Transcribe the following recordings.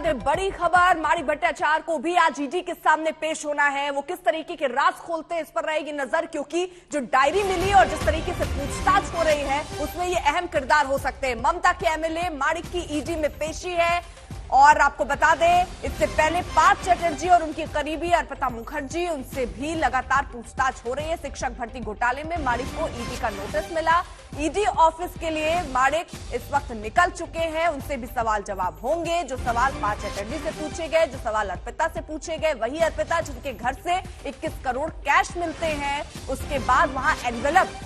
दें बड़ी खबर, माणिक भट्टाचार्य को भी आज ईडी के सामने पेश होना है। वो किस तरीके के राज खोलते हैं इस पर रहेगी नजर, क्योंकि जो डायरी मिली और जिस तरीके से पूछताछ हो रही है उसमें ये अहम किरदार हो सकते हैं। ममता के एमएलए माणिक की ईडी में पेशी है और आपको बता दें इससे पहले पार्थ चटर्जी और उनकी करीबी अर्पिता मुखर्जी, उनसे भी लगातार पूछताछ हो रही है। शिक्षक भर्ती घोटाले में माणिक को ईडी का नोटिस मिला। ईडी ऑफिस के लिए माणिक इस वक्त निकल चुके हैं। उनसे भी सवाल जवाब होंगे। जो सवाल पार्थ चटर्जी से पूछे गए, जो सवाल अर्पिता से पूछे गए, वही अर्पिता जिनके घर से 21 करोड़ कैश मिलते हैं, उसके बाद वहां एनवेलप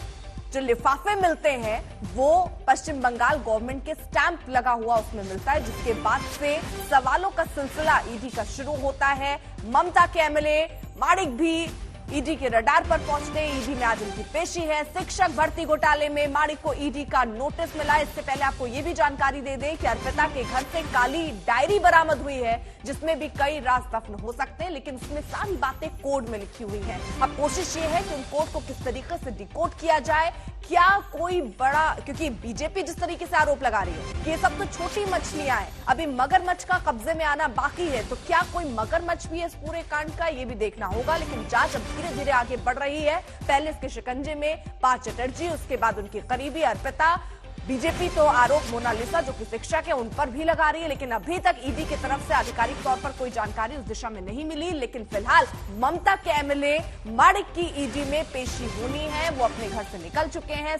जो लिफाफे मिलते हैं वो पश्चिम बंगाल गवर्नमेंट के स्टैंप लगा हुआ उसमें मिलता है, जिसके बाद से सवालों का सिलसिला ईडी का शुरू होता है। ममता के एमएलए माणिक भी ईडी के रडार पर पहुंचते हैं। ईडी में आज उनकी पेशी है। शिक्षक भर्ती घोटाले में माणिक को ईडी का नोटिस मिला। इससे पहले आपको यह भी जानकारी दे दें कि अर्पिता के घर से काली डायरी बरामद हुई है, जिसमें भी कई राज दफन हो सकते हैं, लेकिन उसमें सारी बातें कोड में लिखी हुई है। अब कोशिश ये है कि उन कोड को किस तरीके से डिकोड किया जाए। क्या कोई बड़ा, क्योंकि बीजेपी जिस तरीके से आरोप लगा रही है कि ये सब तो छोटी मछलियां हैं, अभी मगरमच्छ का कब्जे में आना बाकी है, तो क्या कोई मगरमच्छ भी है इस पूरे कांड का, ये भी देखना होगा। लेकिन जांच अब धीरे धीरे आगे बढ़ रही है। पहले इसके शिकंजे में पार्थ चटर्जी, उसके बाद उनकी करीबी अर्पिता। बीजेपी तो आरोप मोनालिसा जो कि शिक्षक है उन पर भी लगा रही है, लेकिन अभी तक ईडी की तरफ से आधिकारिक तौर पर कोई जानकारी उस दिशा में नहीं मिली। लेकिन फिलहाल ममता के एमएलए माणिक की ईडी में पेशी होनी है। वो अपने घर से निकल चुके हैं।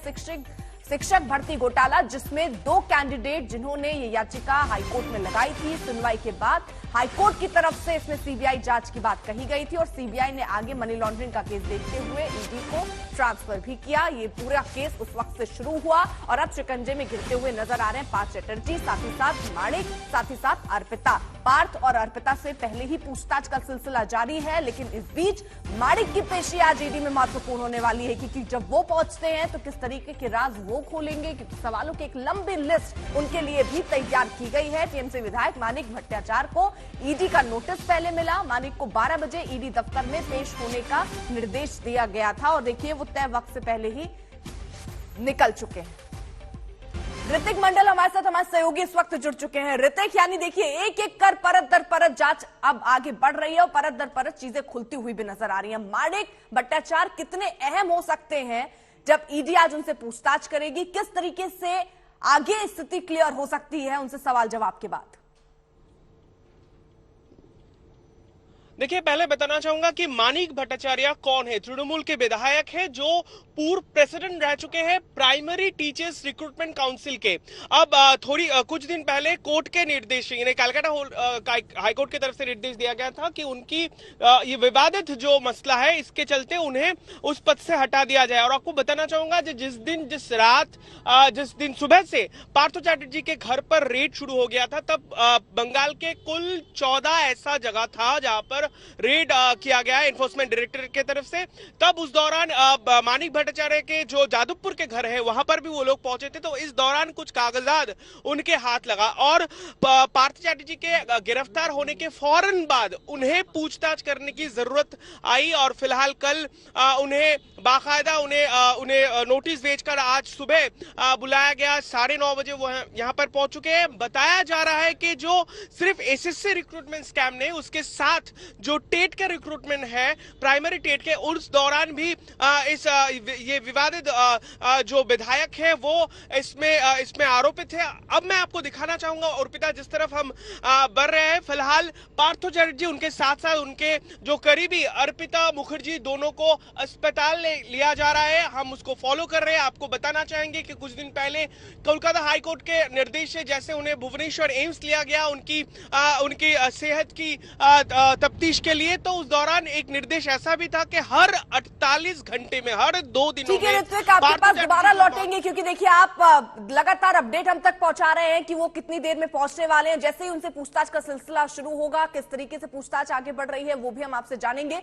शिक्षक भर्ती घोटाला, जिसमें 2 कैंडिडेट जिन्होंने ये याचिका हाईकोर्ट में लगाई थी, सुनवाई के बाद हाईकोर्ट की तरफ से इसमें सीबीआई जांच की बात कही गई थी और सीबीआई ने आगे मनी लॉन्ड्रिंग का केस देखते हुए ईडी को ट्रांसफर भी किया। ये पूरा केस उस वक्त से शुरू हुआ और अब शिकंजे में गिरते हुए नजर आ रहे हैं पार्थ चटर्जी, साथ ही साथ माणिक, साथ ही साथ अर्पिता। पार्थ और अर्पिता से पहले ही पूछताछ का सिलसिला जारी है, लेकिन इस बीच माणिक की पेशी आज ईडी में महत्वपूर्ण होने वाली है, क्योंकि जब वो पहुंचते हैं तो किस तरीके के राज वो खोलेंगे, क्योंकि सवालों की एक लंबी लिस्ट उनके लिए भी तैयार की गई है। टीएमसी विधायक माणिक भट्टाचार्य को ईडी का नोटिस पहले मिला। माणिक को 12 बजे ईडी दफ्तर में पेश होने का निर्देश दिया गया था और देखिए वो तय वक्त से पहले ही निकल चुके हैं। ऋतिक मंडल हमारे साथ, हमारे सहयोगी इस वक्त जुड़ चुके हैं। ऋतिक, यानी देखिए एक एक कर परत दर परत जांच अब आगे बढ़ रही है और परत दर परत चीजें खुलती हुई भी नजर आ रही है। माणिक भट्टाचार्य कितने अहम हो सकते हैं जब ईडी आज उनसे पूछताछ करेगी? किस तरीके से आगे स्थिति क्लियर हो सकती है उनसे सवाल जवाब के बाद? देखिए, पहले बताना चाहूंगा कि माणिक भट्टाचार्य कौन है। तृणमूल के विधायक है जो पूर्व प्रेसिडेंट रह चुके हैं प्राइमरी टीचर्स रिक्रूटमेंट काउंसिल के। अब कुछ दिन पहले कोर्ट के निर्देश, यानी कलकत्ता हाईकोर्ट की तरफ से निर्देश दिया गया था कि उनकी ये विवादित जो मसला है इसके चलते उन्हें उस पद से हटा दिया जाए। और आपको बताना चाहूंगा जिस दिन सुबह से पार्थ चटर्जी के घर पर रेड शुरू हो गया था, तब बंगाल के कुल 14 ऐसा जगह था जहां पर रेड किया गया है एनफोर्समेंट डायरेक्टरेट की तरफ से। तब उस दौरान माणिक भट्टाचार्य के जो जादवपुर के घर है वहां पर भी वो लोग पहुंचे थे, तो इस दौरान कुछ कागजात उनके हाथ लगा और पार्थ चटर्जी के गिरफ्तार होने के फौरन बाद उन्हें पूछताछ करने की जरूरत आई और फिलहाल कल उन्हें बाकायदा उन्हें नोटिस भेजकर आज सुबह बुलाया गया। 9:30 बजे वो यहां पर पहुंच चुके हैं। बताया जा रहा है कि जो सिर्फ एसएससी रिक्रूटमेंट स्कैम नहीं, उसके साथ जो टेट के रिक्रूटमेंट है, प्राइमरी टेट के, उस दौरान भी ये विवादित जो विधायक है वो इसमें आरोपित है। अब मैं आपको दिखाना चाहूंगा अर्पिता, जिस तरफ हम बढ़ रहे हैं। फिलहाल पार्थ चटर्जी, उनके साथ साथ उनके जो करीबी अर्पिता मुखर्जी, दोनों को अस्पताल लिया जा रहा है। हम उसको फॉलो कर रहे हैं। आपको बताना चाहेंगे कि कुछ दिन पहले कोलकाता हाईकोर्ट के निर्देश से जैसे उन्हें भुवनेश्वर एम्स लिया गया उनकी सेहत की तफ्तीश के लिए, तो उस दौरान एक निर्देश ऐसा भी था कि हर 48 घंटे में, हर 2 दिनों में। ठीक है ऋत्विक, आपके पास दोबारा लौटेंगे, क्योंकि देखिए आप लगातार अपडेट हम तक पहुंचा रहे हैं कि वो कितनी देर में पहुंचने वाले हैं। जैसे ही उनसे पूछताछ का सिलसिला शुरू होगा, किस तरीके से पूछताछ आगे बढ़ रही है, वो भी हम आपसे जानेंगे।